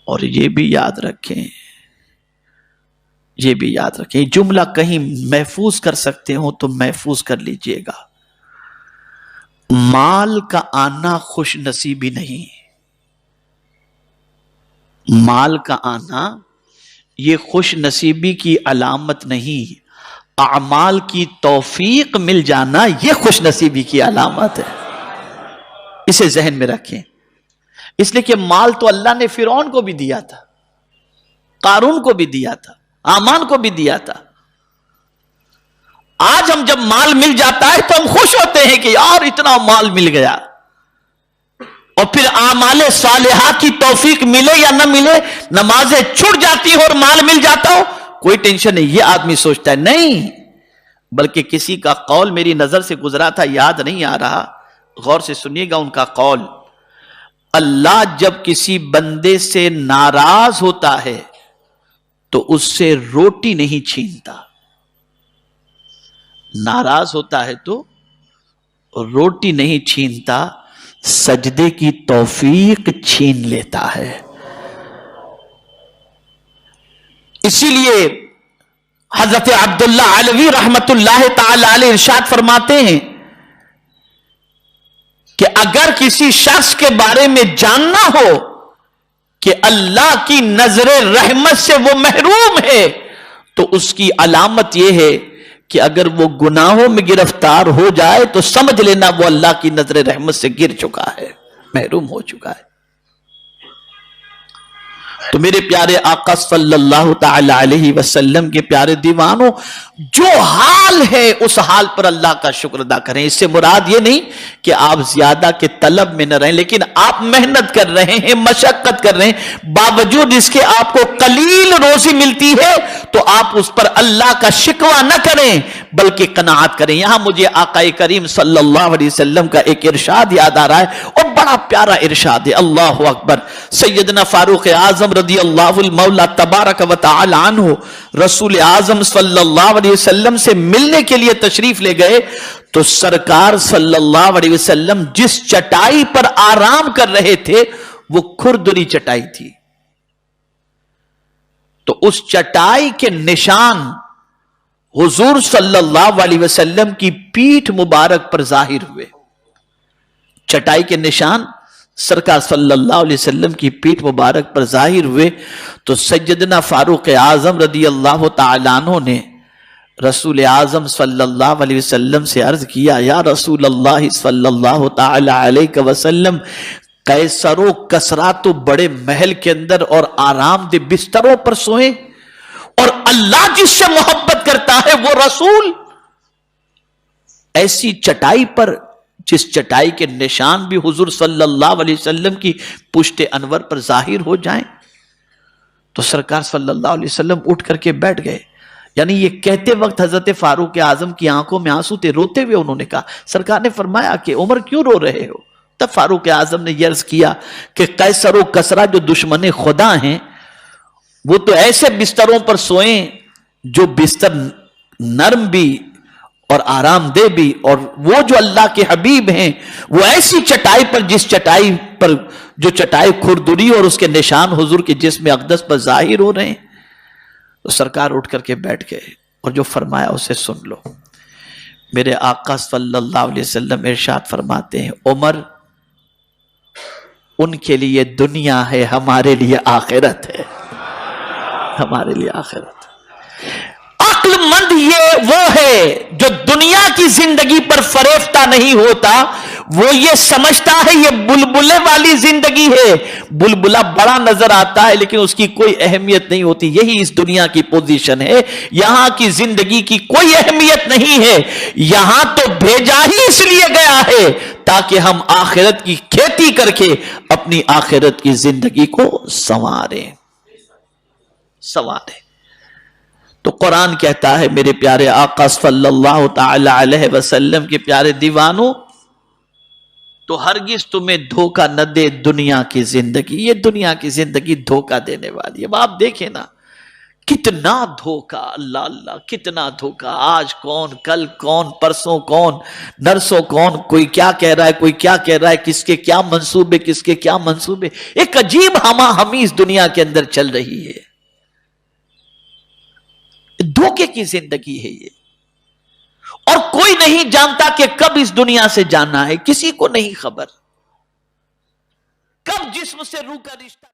اور یہ بھی یاد رکھیں، یہ بھی یاد رکھیں، جملہ کہیں محفوظ کر سکتے ہو تو محفوظ کر لیجئے گا، مال کا آنا خوش نصیبی نہیں، مال کا آنا یہ خوش نصیبی کی علامت نہیں، اعمال کی توفیق مل جانا یہ خوش نصیبی کی علامت ہے، اسے ذہن میں رکھیں۔ اس لیے کہ مال تو اللہ نے فرعون کو بھی دیا تھا، قارون کو بھی دیا تھا، آمان کو بھی دیا تھا۔ آج ہم جب مال مل جاتا ہے تو ہم خوش ہوتے ہیں کہ یار اتنا مال مل گیا، اور پھر اعمال صالحہ کی توفیق ملے یا نہ ملے، نمازیں چھوٹ جاتی ہو اور مال مل جاتا ہو، کوئی ٹینشن نہیں، یہ آدمی سوچتا ہے نہیں، بلکہ کسی کا قول میری نظر سے گزرا تھا، یاد نہیں آ رہا، غور سے سنیے گا ان کا قول، اللہ جب کسی بندے سے ناراض ہوتا ہے تو اس سے روٹی نہیں چھینتا، ناراض ہوتا ہے تو روٹی نہیں چھینتا، سجدے کی توفیق چھین لیتا ہے۔ اسی لیے حضرت عبداللہ علوی رحمت اللہ تعالی علیہ ارشاد فرماتے ہیں کہ اگر کسی شخص کے بارے میں جاننا ہو کہ اللہ کی نظر رحمت سے وہ محروم ہے تو اس کی علامت یہ ہے کہ اگر وہ گناہوں میں گرفتار ہو جائے تو سمجھ لینا وہ اللہ کی نظر رحمت سے گر چکا ہے، محروم ہو چکا ہے۔ تو میرے پیارے آقا صلی اللہ تعالی علیہ وسلم کے پیارے دیوانوں، جو حال ہے اس حال پر اللہ کا شکر ادا کریں۔ اس سے مراد یہ نہیں کہ آپ زیادہ کے طلب میں نہ رہیں، لیکن آپ محنت کر رہے ہیں، مشقت کر رہے ہیں، باوجود اس کے آپ کو قلیل روزی ملتی ہے تو آپ اس پر اللہ کا شکوہ نہ کریں بلکہ قناعت کریں۔ یہاں مجھے آقا کریم صلی اللہ علیہ وسلم کا ایک ارشاد یاد آ رہا ہے، اور بڑا پیارا ارشاد ہے، اللہ اکبر۔ سیدنا فاروق اعظم رضی اللہ المولا تبارک و تعالی عنہ رسول اعظم صلی اللہ علیہ وسلم سے ملنے کے لیے تشریف لے گئے تو سرکار صلی اللہ علیہ وسلم جس چٹائی پر آرام کر رہے تھے وہ کھردری چٹائی تھی، تو اس چٹائی کے نشان حضور صلی اللہ علیہ وسلم کی پیٹھ مبارک پر ظاہر ہوئے۔ چٹائی کے نشان سرکار صلی اللہ علیہ وسلم کی پیٹھ مبارک پر ظاہر ہوئے تو سیدنا فاروق اعظم رضی اللہ تعالیٰ عنہ نے رسول اعظم صلی اللہ علیہ وسلم سے عرض کیا، یا رسول اللہ صلی اللہ تعالیٰ علیہ وسلم، قیصر و کسریٰ تو بڑے محل کے اندر اور آرام دہ بستروں پر سوئیں، اور اللہ جس سے محبت کرتا ہے وہ رسول ایسی چٹائی پر، جس چٹائی کے نشان بھی حضور صلی اللہ علیہ وسلم کی پشت انور پر ظاہر ہو جائیں۔ تو سرکار صلی اللہ علیہ وسلم اٹھ کر کے بیٹھ گئے، یعنی یہ کہتے وقت حضرت فاروق اعظم کی آنکھوں میں آنسو تھے، روتے ہوئے انہوں نے کہا، سرکار نے فرمایا کہ عمر کیوں رو رہے ہو؟ تب فاروق اعظم نے یہ عرض کیا کہ قیصر و کسریٰ جو دشمن خدا ہیں وہ تو ایسے بستروں پر سوئیں جو بستر نرم بھی اور آرام دہ بھی، اور وہ جو اللہ کے حبیب ہیں وہ ایسی چٹائی پر، جس چٹائی پر جو چٹائی کھردری اور اس کے نشان حضور کے جسم اقدس پر ظاہر ہو رہے ہیں۔ تو سرکار اٹھ کر کے بیٹھ گئے اور جو فرمایا اسے سن لو۔ میرے آقا صلی اللہ علیہ وسلم ارشاد فرماتے ہیں، عمر ان کے لیے دنیا ہے، ہمارے لیے آخرت ہے، ہمارے لیے آخرت۔ عقل مند یہ وہ ہے جو دنیا کی زندگی پر فریفتہ نہیں ہوتا، وہ یہ سمجھتا ہے یہ بلبلے والی زندگی ہے، بلبلہ بڑا نظر آتا ہے لیکن اس کی کوئی اہمیت نہیں ہوتی۔ یہی اس دنیا کی پوزیشن ہے، یہاں کی زندگی کی کوئی اہمیت نہیں ہے، یہاں تو بھیجا ہی اس لیے گیا ہے تاکہ ہم آخرت کی کھیتی کر کے اپنی آخرت کی زندگی کو سنواریں۔ تو قرآن کہتا ہے میرے پیارے آقا صلی اللہ تعالی علیہ وسلم کے پیارے دیوانوں، تو ہرگز تمہیں دھوکہ نہ دے دنیا کی زندگی، یہ دنیا کی زندگی دھوکہ دینے والی ہے۔ اب آپ دیکھیں نا کتنا دھوکا، اللہ اللہ کتنا دھوکا، آج کون، کل کون، پرسوں کون، نرسوں کون، کوئی کیا کہہ رہا ہے، کوئی کیا کہہ رہا ہے، کس کے کیا منصوبے، کس کے کیا منصوبے، ایک عجیب ہما ہمی اس دنیا کے اندر چل رہی ہے، دھوکے کی زندگی ہے یہ، اور کوئی نہیں جانتا کہ کب اس دنیا سے جانا ہے، کسی کو نہیں خبر، کب جسم سے روح کا رشتہ